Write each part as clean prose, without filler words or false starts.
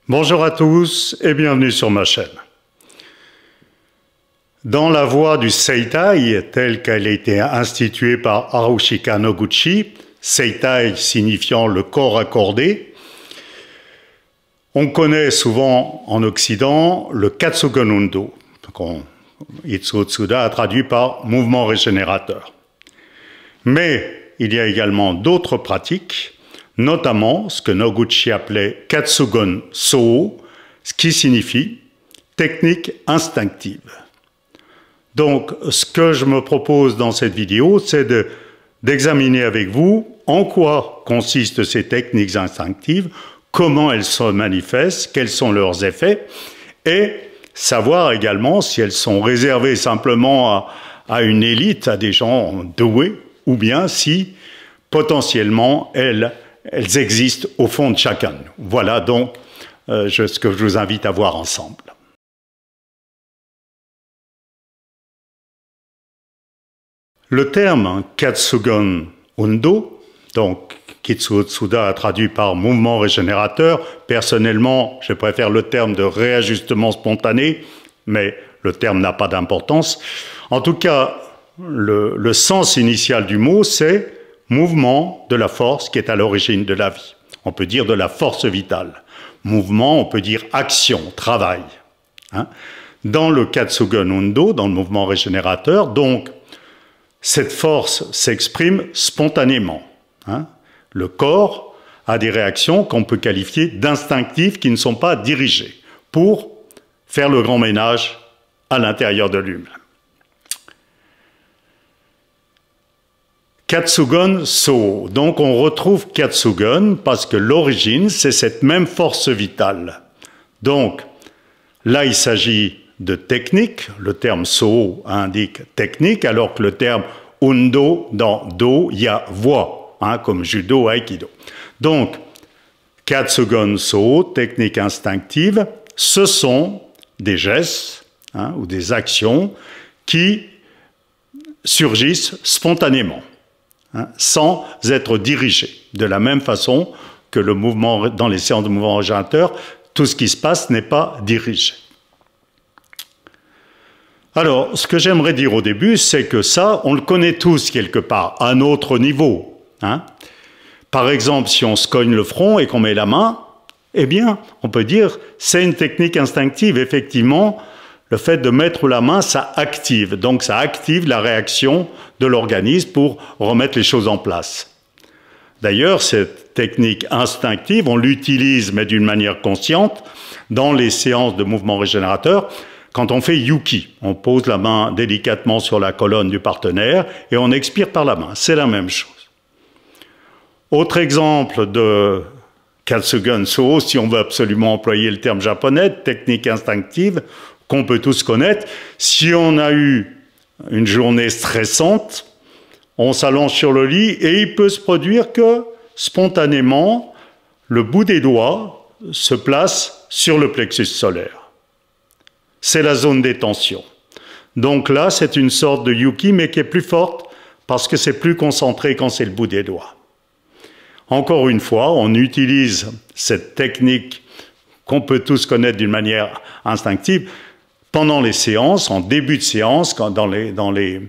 Bonjour à tous et bienvenue sur ma chaîne. Dans la voie du Seitai, telle qu'elle a été instituée par Harushika Noguchi, Seitai signifiant le corps accordé, on connaît souvent en Occident le Katsugon Undo, Itsuo Tsuda a traduit par mouvement régénérateur. Mais il y a également d'autres pratiques, notamment ce que Noguchi appelait Katsugon Sō, ce qui signifie technique instinctive. Donc, ce que je me propose dans cette vidéo, c'est d'examiner avec vous en quoi consistent ces techniques instinctives, comment elles se manifestent, quels sont leurs effets, et savoir également si elles sont réservées simplement à une élite, à des gens doués, ou bien si potentiellement elles existent au fond de chacun de nous. Voilà donc ce que je vous invite à voir ensemble. Le terme Katsugon Undo, donc Itsuo Tsuda a traduit par mouvement régénérateur. Personnellement, je préfère le terme de réajustement spontané, mais le terme n'a pas d'importance. En tout cas, le sens initial du mot, c'est mouvement de la force qui est à l'origine de la vie. On peut dire de la force vitale. Mouvement, on peut dire action, travail. Dans le Katsugon Undo, dans le mouvement régénérateur, donc, cette force s'exprime spontanément. Le corps a des réactions qu'on peut qualifier d'instinctives qui ne sont pas dirigées pour faire le grand ménage à l'intérieur de lui-même. Katsugon Sō. Donc on retrouve Katsugon parce que l'origine, c'est cette même force vitale. Donc là, il s'agit de technique. Le terme Sō indique technique, alors que le terme Undo, dans Do, il y a voie, comme judo, aikido. Donc, Katsugon Sō, technique instinctive, ce sont des gestes ou des actions qui surgissent spontanément, sans être dirigés. De la même façon que le mouvement, dans les séances de mouvement régénérateur, tout ce qui se passe n'est pas dirigé. Alors, ce que j'aimerais dire au début, c'est que ça, on le connaît tous quelque part, à un autre niveau. Par exemple, si on se cogne le front et qu'on met la main, eh bien, on peut dire c'est une technique instinctive. Effectivement, le fait de mettre la main, ça active. Donc, ça active la réaction de l'organisme pour remettre les choses en place. D'ailleurs, cette technique instinctive, on l'utilise, mais d'une manière consciente, dans les séances de mouvement régénérateur. Quand on fait Yuki, on pose la main délicatement sur la colonne du partenaire et on expire par la main. C'est la même chose. Autre exemple de Katsugon Sō, si on veut absolument employer le terme japonais, technique instinctive, qu'on peut tous connaître. Si on a eu une journée stressante, on s'allonge sur le lit et il peut se produire que, spontanément, le bout des doigts se place sur le plexus solaire. C'est la zone des tensions. Donc là, c'est une sorte de Yuki, mais qui est plus forte parce que c'est plus concentré quand c'est le bout des doigts. Encore une fois, on utilise cette technique qu'on peut tous connaître d'une manière instinctive pendant les séances, en début de séance, dans les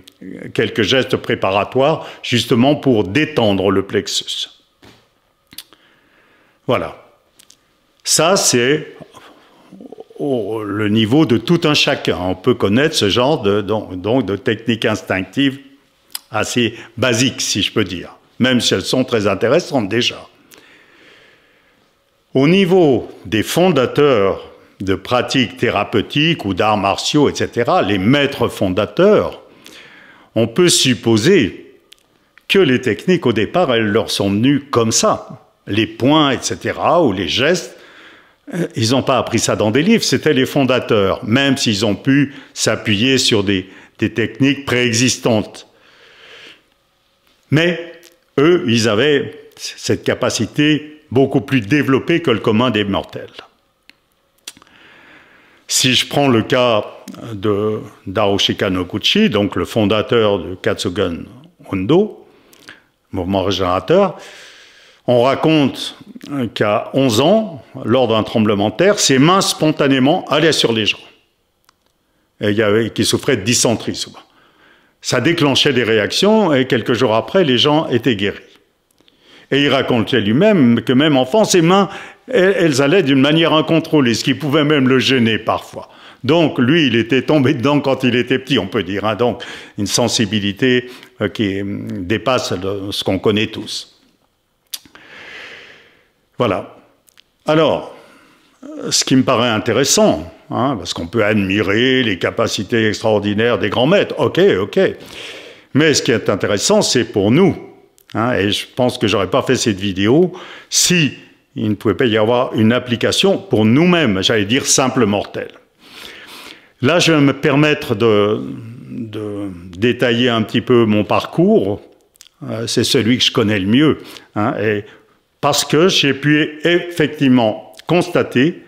quelques gestes préparatoires, justement pour détendre le plexus. Voilà. Ça, c'est le niveau de tout un chacun. On peut connaître ce genre de techniques instinctives assez basiques, si je peux dire, même si elles sont très intéressantes déjà. Au niveau des fondateurs de pratiques thérapeutiques ou d'arts martiaux, etc., les maîtres fondateurs, on peut supposer que les techniques, au départ, elles leur sont venues comme ça. Les points, etc., ou les gestes, ils n'ont pas appris ça dans des livres, c'était les fondateurs, même s'ils ont pu s'appuyer sur des techniques préexistantes. Mais eux, ils avaient cette capacité beaucoup plus développée que le commun des mortels. Si je prends le cas d'Harushika Noguchi, donc le fondateur de Katsugon Undo, mouvement régénérateur, on raconte qu'à 11 ans, lors d'un tremblement de terre, ses mains spontanément allaient sur les gens. Et qui souffraient de dysenterie souvent. Ça déclenchait des réactions et quelques jours après, les gens étaient guéris. Et il racontait lui-même que même enfant, ses mains, elles allaient d'une manière incontrôlée, ce qui pouvait même le gêner parfois. Donc lui, il était tombé dedans quand il était petit, on peut dire. Hein, donc une sensibilité qui dépasse ce qu'on connaît tous. Voilà. Alors, ce qui me paraît intéressant, hein, parce qu'on peut admirer les capacités extraordinaires des grands maîtres, ok. Mais ce qui est intéressant, c'est pour nous. Hein, et je pense que j'aurais pas fait cette vidéo si il ne pouvait pas y avoir une application pour nous-mêmes, j'allais dire simple mortel. Là, je vais me permettre de détailler un petit peu mon parcours. C'est celui que je connais le mieux. Hein, et parce que j'ai pu effectivement constater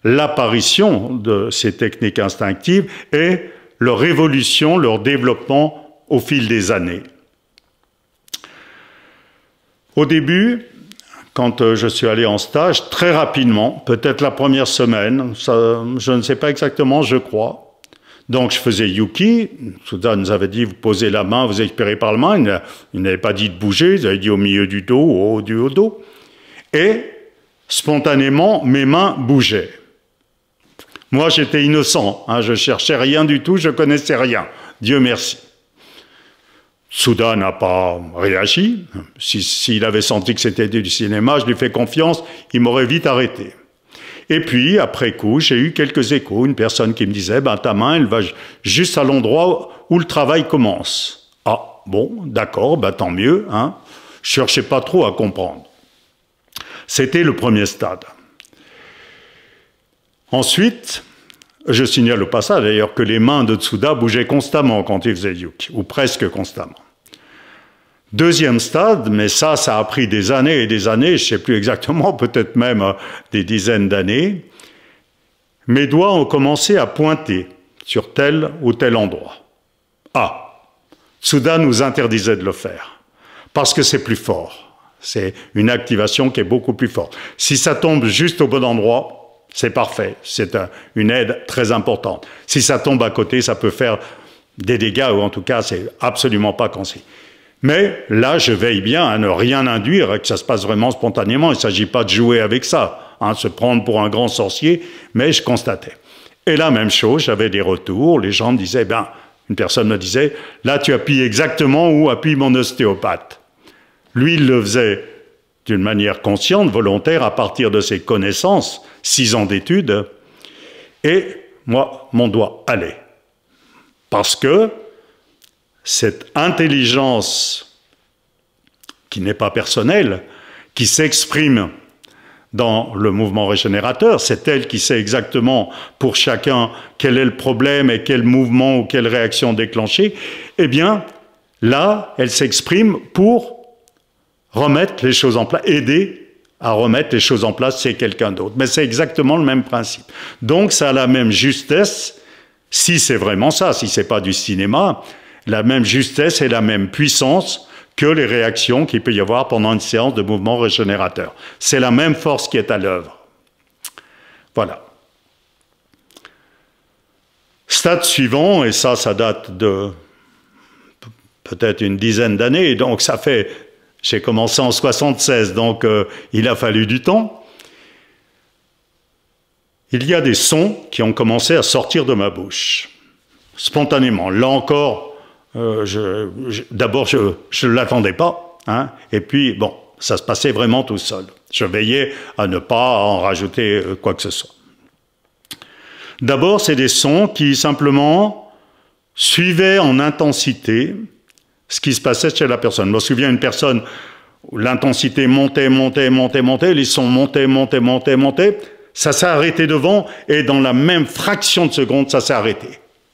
l'apparition de ces techniques instinctives et leur évolution, leur développement au fil des années. Au début, quand je suis allé en stage, très rapidement, peut-être la première semaine, ça, je ne sais pas exactement, je crois. Donc je faisais Yuki, Souda nous avait dit, vous posez la main, vous expirez par la main, il n'avait pas dit de bouger, il avait dit au milieu du dos, au haut du dos. Et spontanément, mes mains bougeaient. Moi, j'étais innocent, hein, je cherchais rien du tout, je connaissais rien. Dieu merci. Souda n'a pas réagi. S'il avait senti que c'était du cinéma, je lui fais confiance, il m'aurait vite arrêté. Et puis, après coup, j'ai eu quelques échos, une personne qui me disait, ben, ta main, elle va juste à l'endroit où le travail commence. Ah, bon, d'accord, ben, tant mieux, hein. Je cherchais pas trop à comprendre. C'était le premier stade. Ensuite, je signale au passage d'ailleurs que les mains de Souda bougeaient constamment quand il faisait Yuki, ou presque constamment. Deuxième stade, mais ça a pris des années et des années, je ne sais plus exactement, peut-être même des dizaines d'années. Mes doigts ont commencé à pointer sur tel ou tel endroit. Ah, Souda nous interdisait de le faire, parce que c'est plus fort. C'est une activation qui est beaucoup plus forte. Si ça tombe juste au bon endroit, c'est parfait, c'est une aide très importante. Si ça tombe à côté, ça peut faire des dégâts, ou en tout cas, c'est absolument pas conseillé. Mais là, je veille bien à ne rien induire, et que ça se passe vraiment spontanément. Il ne s'agit pas de jouer avec ça, hein, se prendre pour un grand sorcier, mais je constatais. Et la même chose, j'avais des retours, les gens me disaient, ben, une personne me disait, là, tu appuies exactement où appuie mon ostéopathe. Lui, il le faisait d'une manière consciente, volontaire, à partir de ses connaissances, 6 ans d'études, et moi, mon doigt allait. Parce que cette intelligence qui n'est pas personnelle, qui s'exprime dans le mouvement régénérateur, c'est elle qui sait exactement pour chacun quel est le problème et quel mouvement ou quelle réaction déclencher, eh bien, là, elle s'exprime pour remettre les choses en place, aider à remettre les choses en place, c'est quelqu'un d'autre. Mais c'est exactement le même principe. Donc ça a la même justesse, si c'est vraiment ça, si c'est pas du cinéma, la même justesse et la même puissance que les réactions qu'il peut y avoir pendant une séance de mouvement régénérateur. C'est la même force qui est à l'œuvre. Voilà. Stade suivant, et ça date de peut-être une dizaine d'années, donc ça fait... J'ai commencé en 76, donc il a fallu du temps. Il y a des sons qui ont commencé à sortir de ma bouche, spontanément. Là encore, d'abord, je ne l'attendais pas, hein, et puis, bon, ça se passait vraiment tout seul. Je veillais à ne pas en rajouter quoi que ce soit. D'abord, c'est des sons qui, simplement, suivaient en intensité ce qui se passait chez la personne. Je me souviens d'une personne où l'intensité montait, les sons montaient, ça s'est arrêté devant, et dans la même fraction de seconde, ça s'est arrêté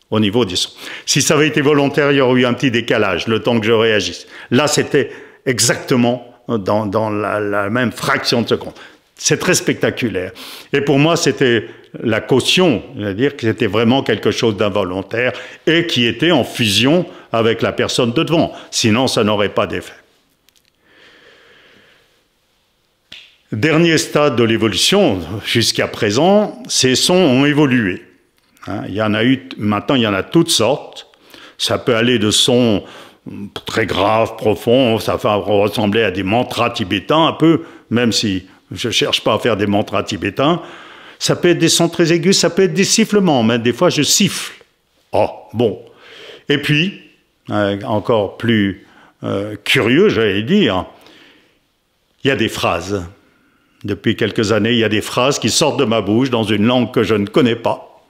au niveau des sons. Si ça avait été volontaire, il y aurait eu un petit décalage, le temps que je réagisse. Là, c'était exactement dans la même fraction de seconde. C'est très spectaculaire. Et pour moi, c'était la caution, c'est-à-dire que c'était vraiment quelque chose d'involontaire et qui était en fusion avec la personne de devant. Sinon, ça n'aurait pas d'effet. Dernier stade de l'évolution, jusqu'à présent, ces sons ont évolué. Il y en a eu, maintenant il y en a toutes sortes. Ça peut aller de sons très graves, profonds, ça va ressembler à des mantras tibétains un peu, même si je ne cherche pas à faire des mantras tibétains. Ça peut être des sons très aigus, ça peut être des sifflements, mais des fois je siffle. Oh, bon. Et puis, encore plus curieux, j'allais dire, il y a des phrases. Depuis quelques années, il y a des phrases qui sortent de ma bouche dans une langue que je ne connais pas,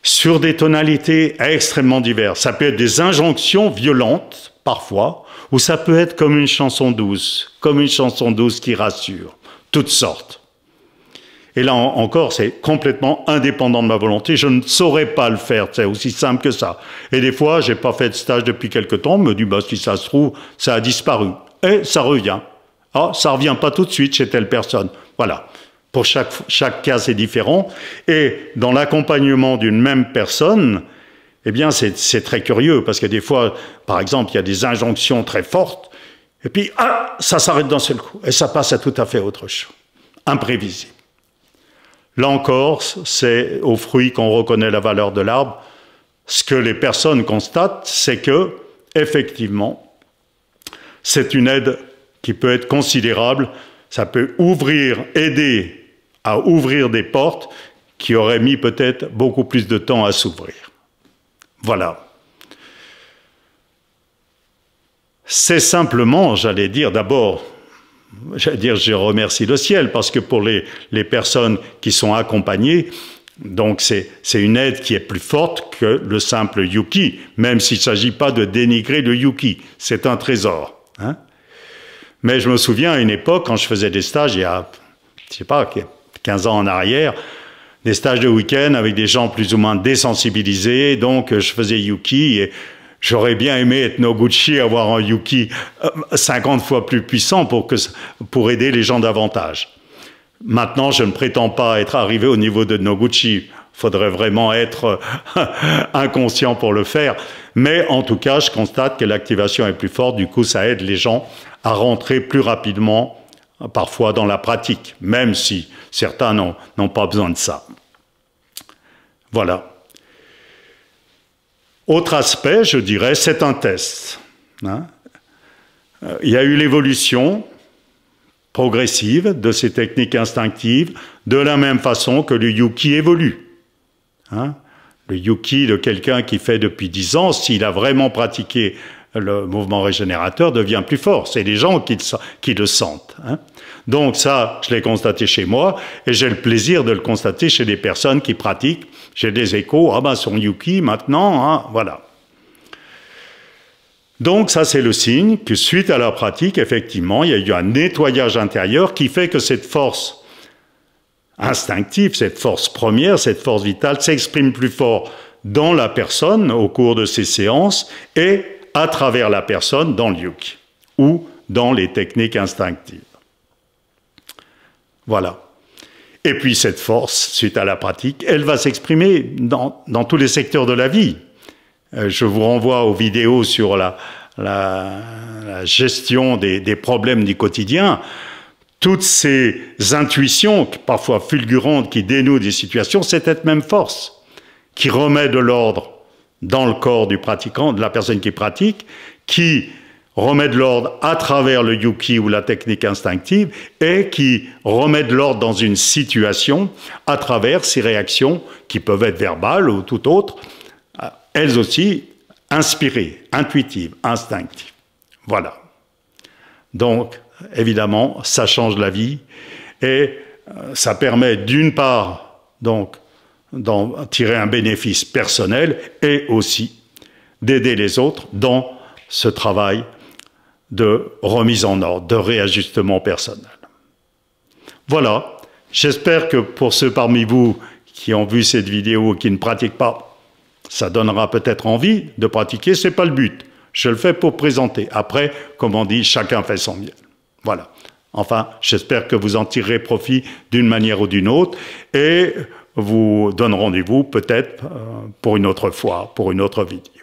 sur des tonalités extrêmement diverses. Ça peut être des injonctions violentes, parfois, ou ça peut être comme une chanson douce qui rassure, toutes sortes. Et là encore, c'est complètement indépendant de ma volonté, je ne saurais pas le faire, c'est aussi simple que ça. Et des fois, j'ai pas fait de stage depuis quelque temps, on me dit, bah, si ça se trouve, ça a disparu. Et ça revient. Ah, ça revient pas tout de suite chez telle personne. Voilà. Pour chaque cas, c'est différent. Et dans l'accompagnement d'une même personne, eh bien, c'est très curieux, parce que des fois, par exemple, il y a des injonctions très fortes, et puis, ah, ça s'arrête d'un seul coup, et ça passe à tout à fait autre chose. Imprévisible. Là encore, c'est au fruit qu'on reconnaît la valeur de l'arbre. Ce que les personnes constatent, c'est que, effectivement, c'est une aide qui peut être considérable. Ça peut aider à ouvrir des portes qui auraient mis peut-être beaucoup plus de temps à s'ouvrir. Voilà. C'est simplement, j'allais dire d'abord, je remercie le ciel, parce que pour les personnes qui sont accompagnées, donc c'est une aide qui est plus forte que le simple yuki, même s'il ne s'agit pas de dénigrer le yuki, c'est un trésor. Hein? Mais je me souviens à une époque, quand je faisais des stages, il y a, je sais pas, 15 ans en arrière, des stages de week-end avec des gens plus ou moins désensibilisés, donc je faisais yuki, et j'aurais bien aimé être Noguchi, avoir un yuki 50 fois plus puissant pour aider les gens davantage. Maintenant, je ne prétends pas être arrivé au niveau de Noguchi. Il faudrait vraiment être inconscient pour le faire. Mais en tout cas, je constate que l'activation est plus forte. Du coup, ça aide les gens à rentrer plus rapidement, parfois dans la pratique, même si certains n'ont pas besoin de ça. Voilà. Autre aspect, je dirais, c'est un test. Hein? Il y a eu l'évolution progressive de ces techniques instinctives, de la même façon que le yuki évolue. Hein? Le yuki de quelqu'un qui fait depuis 10 ans, s'il a vraiment pratiqué le mouvement régénérateur, devient plus fort. C'est les gens qui le sentent. Hein? Donc ça, je l'ai constaté chez moi, et j'ai le plaisir de le constater chez des personnes qui pratiquent. J'ai des échos, ah ben son yuki maintenant, hein, voilà. Donc ça, c'est le signe que suite à la pratique, effectivement, il y a eu un nettoyage intérieur qui fait que cette force instinctive, cette force première, cette force vitale s'exprime plus fort dans la personne au cours de ces séances et à travers la personne dans le yuki ou dans les techniques instinctives. Voilà. Et puis cette force, suite à la pratique, elle va s'exprimer dans tous les secteurs de la vie. Je vous renvoie aux vidéos sur la gestion des problèmes du quotidien. Toutes ces intuitions, parfois fulgurantes, qui dénouent des situations, c'est cette même force qui remet de l'ordre dans le corps du pratiquant, de la personne qui pratique, qui remet de l'ordre à travers le yuki ou la technique instinctive et qui remet de l'ordre dans une situation à travers ces réactions qui peuvent être verbales ou tout autre, elles aussi inspirées, intuitives, instinctives. Voilà. Donc, évidemment, ça change la vie et ça permet d'une part donc d'en tirer un bénéfice personnel et aussi d'aider les autres dans ce travail de remise en ordre, de réajustement personnel. Voilà, j'espère que pour ceux parmi vous qui ont vu cette vidéo et qui ne pratiquent pas, ça donnera peut-être envie de pratiquer, c'est pas le but. Je le fais pour présenter. Après, comme on dit, chacun fait son miel. Voilà. Enfin, j'espère que vous en tirerez profit d'une manière ou d'une autre et vous donne rendez-vous peut-être pour une autre fois, pour une autre vidéo.